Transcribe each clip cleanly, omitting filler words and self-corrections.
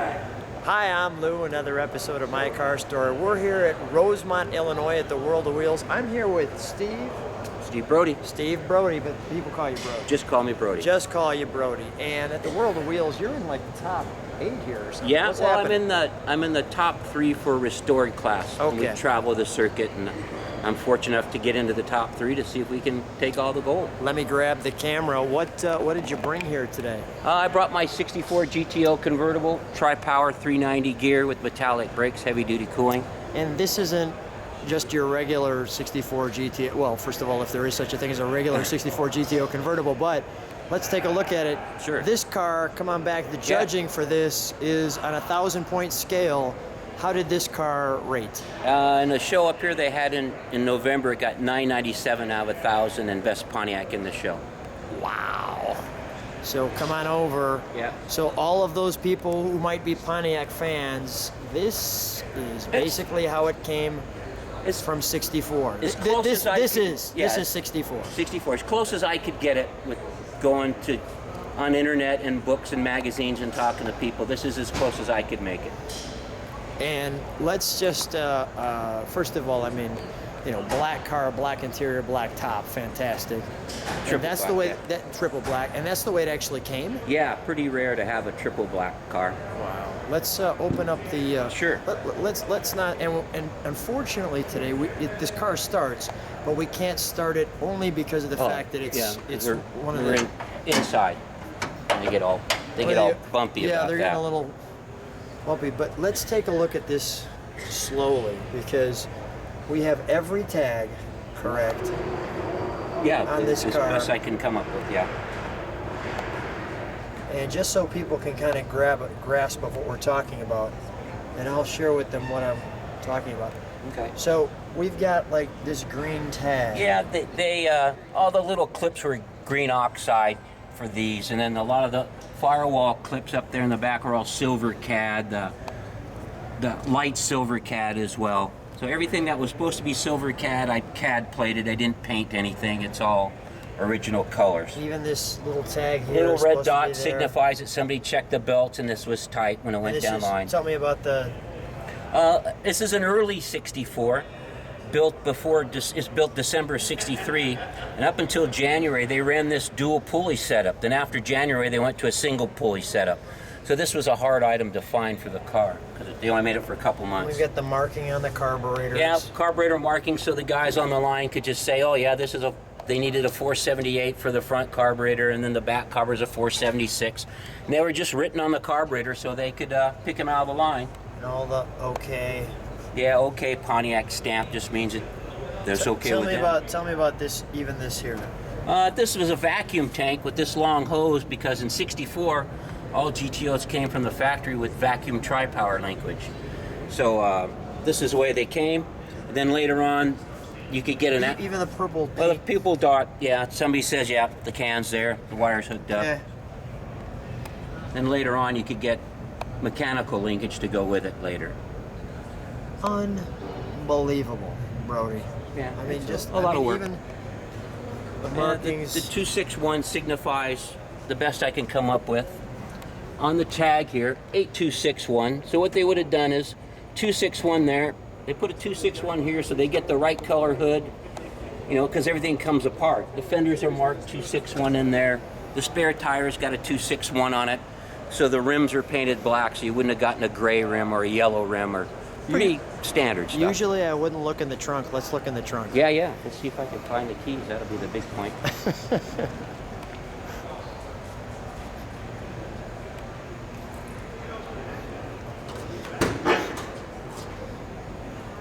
Hi, I'm Lou, another episode of My Car Story. We're here at Rosemont, Illinois at the World of Wheels. I'm here with Steve Brody. Steve Brody, but people call you Brody. Just call me Brody. Just call you Brody. And at the World of Wheels, you're in like the top 8 here or something. Yeah, What's well, happening? I'm in the top 3 for restored class. Okay. We travel the circuit, and I'm fortunate enough to get into the top 3 to see if we can take all the gold. Let me grab the camera. What did you bring here today? I brought my 64 GTO Convertible, tri-power 390 gear with metallic brakes, heavy-duty cooling. And this isn't just your regular 64 GTO. Well, first of all, if there is such a thing as a regular 64 GTO Convertible, but let's take a look at it. Sure. This car, come on back, the judging for this is on a 1,000-point scale. How did this car rate? In a show up here they had in November, it got 997 out of 1,000 and best Pontiac in the show. Wow. So come on over. Yeah. So all of those people who might be Pontiac fans, this is basically how it came. It's from 64. As close as I this could- is yeah, 64. 64, as close as I could get it with going on internet and books and magazines and talking to people. This is as close as I could make it. And let's just, first of all, I mean, you know, black car, black interior, black top, fantastic. And that's the way, that triple black, and that's the way it actually came? Yeah, pretty rare to have a triple black car. Wow. Let's open up the... Sure. Let's not, and unfortunately today, this car starts, but we can't start it only because of the fact that it's one of the... inside. And they get all bumpy yeah, about they're that. getting a little bumpy, but let's take a look at this slowly because we have every tag correct. Yeah, on this as car. best I can come up with, yeah. And just so people can kind of grasp of what we're talking about, and I'll share with them what I'm talking about. Okay. So we've got like this green tag. Yeah, they all the little clips were green oxide for these, and then a lot of the firewall clips up there in the back are all silver cad, the light silver cad as well. So everything that was supposed to be silver cad, I cad plated. I didn't paint anything. It's all original colors. Even this little tag here. Little is red supposed to be dot there. signifies that somebody checked the belts and this was tight when it went down line. Tell me about the... This is an early 64, built before, it's built December 63, and up until January they ran this dual pulley setup. Then after January they went to a single pulley setup. So this was a hard item to find for the car because they only made it for a couple months. We've got the marking on the carburetors. Yeah, carburetor marking so the guys on the line could just say, oh yeah, this is they needed a 478 for the front carburetor, and then the back cover's a 476. And they were just written on the carburetor so they could pick them out of the line. And all the okay. Yeah, okay Pontiac stamp just means it. There's okay with that. Tell me about this. Even this here. This was a vacuum tank with this long hose because in '64, all GTOs came from the factory with vacuum tri-power linkage. So this is the way they came. And then later on, you could get an... Even the purple paint. Well, the people dot, yeah, somebody says, yeah, the can's there, the wire's hooked up. Yeah. Then later on, you could get mechanical linkage to go with it later. Unbelievable, Brody. Yeah, I mean, just a lot of work. Even the markings. The 261 signifies the best I can come up with. On the tag here, 8261. So what they would have done is 261 there. They put a 261 here so they get the right color hood, you know, because everything comes apart. The fenders are marked 261 in there. The spare tire's got a 261 on it. So the rims are painted black, so you wouldn't have gotten a gray rim or a yellow rim or pretty standard stuff. Usually I wouldn't look in the trunk. Let's look in the trunk. Yeah. Let's see if I can find the keys. That'll be the big point.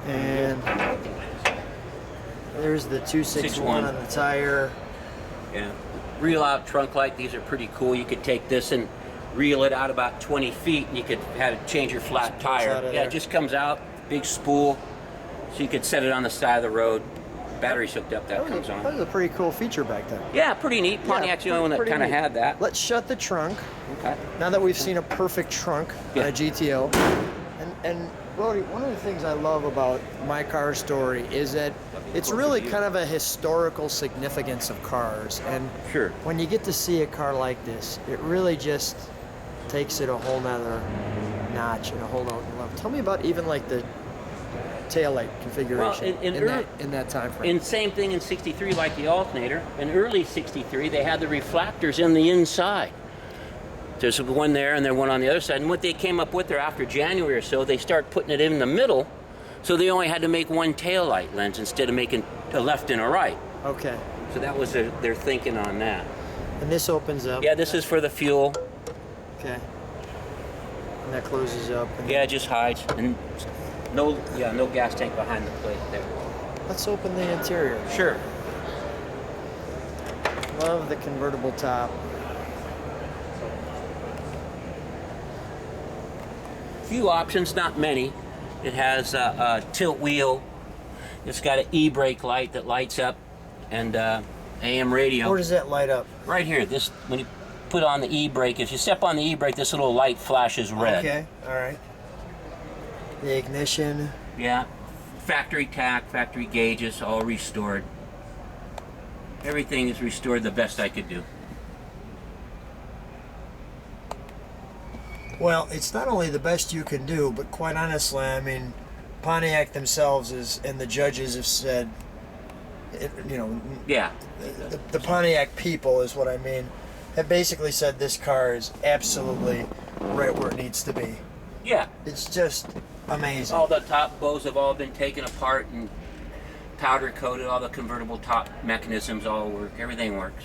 And there's the 261 on the tire. Yeah. Reel out trunk light. These are pretty cool. You could take this and reel it out about 20 feet and you could change your flat tire. Yeah, it just comes out, big spool. So you could set it on the side of the road. Battery's hooked up, that comes on. That was a pretty cool feature back then. Yeah, pretty neat. Pontiac's the only one that kind of had that. Let's shut the trunk. Okay. Now that we've seen a perfect trunk on a GTO. And Brody, one of the things I love about My Car Story is that it's really kind of a historical significance of cars. And sure, when you get to see a car like this, it really just takes it a whole nother notch and a holdout glove. Tell me about even like the taillight configuration in that time frame. And same thing in 63 like the alternator. In early 63, they had the reflectors in the inside. There's one there and then one on the other side. And what they came up with there after January or so, they start putting it in the middle, so they only had to make one taillight lens instead of making a left and a right. Okay. So that was their thinking on that. And this opens up. Yeah, this is for the fuel. Okay. And that closes up. And yeah, it just hides. And no gas tank behind the plate there. Let's open the interior. Sure. Love the convertible top. Few options, not many. It has a tilt wheel. It's got an e-brake light that lights up, and AM radio. Where does that light up? Right here. This, when you put on the e-brake, if you step on the e-brake, this little light flashes red. Okay, all right. The ignition. Yeah. Factory tack, factory gauges, all restored. Everything is restored the best I could do. Well, it's not only the best you can do, but quite honestly, I mean, Pontiac themselves and the judges have said, you know, yeah, the Pontiac people is what I mean, have basically said this car is absolutely right where it needs to be. Yeah. It's just amazing. All the top bows have all been taken apart and powder coated. All the convertible top mechanisms all work. Everything works.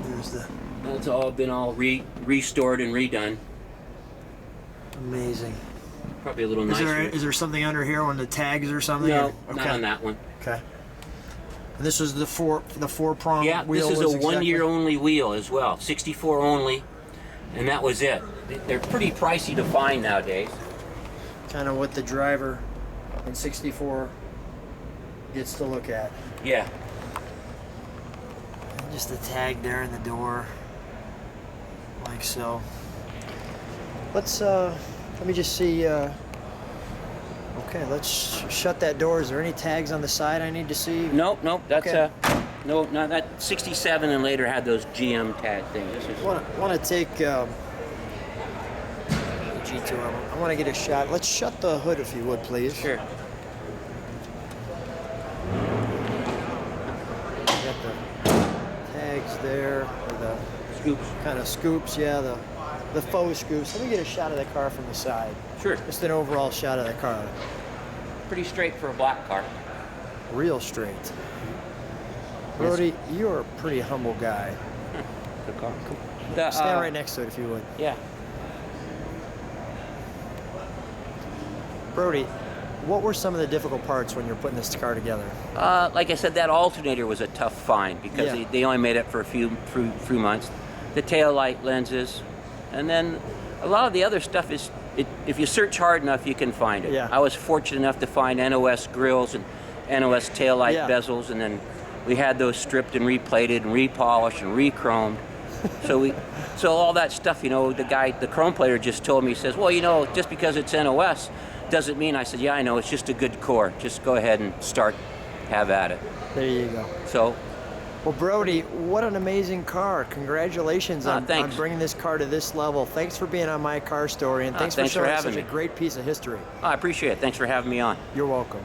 There's the... It's all been restored and redone. Amazing. Probably a little nicer. Is there something under here on the tags or something? No, okay. not on that one. Okay. And this is the four prong yeah, wheel. Yeah, this is a 1 year only wheel as well. 64 only, and that was it. They're pretty pricey to find nowadays. Kind of what the driver in 64 gets to look at. Yeah. And just the tag there in the door, like so. Let's let me just see. Okay, let's shut that door. Is there any tags on the side I need to see? Nope. That's okay. No, that 67 and later had those GM tag things. This is... want to take G2. I want to get a shot. Let's shut the hood if you would, please. Sure. Got the tags there, or the scoops. Kind of scoops, yeah, the faux scoops. Let me get a shot of the car from the side. Sure. Just an overall shot of the car. Pretty straight for a black car. Real straight. Brody, you're a pretty humble guy. Good car. Stand right next to it if you would. Yeah. Brody, what were some of the difficult parts when you're putting this car together? Like I said, that alternator was a tough find because they only made it for a few months. The tail light lenses, and then a lot of the other stuff is, if you search hard enough, you can find it. Yeah. I was fortunate enough to find NOS grills and NOS tail light bezels, and then we had those stripped and replated and repolished and re-chromed. So all that stuff, you know, the chrome plater just told me, he says, well, you know, just because it's NOS doesn't mean. I said, yeah, I know, it's just a good core. Just go ahead and have at it. There you go. So. Well, Brody, what an amazing car. Congratulations on bringing this car to this level. Thanks for being on My Car Story, and thanks for showing us such a great piece of history. I appreciate it. Thanks for having me on. You're welcome.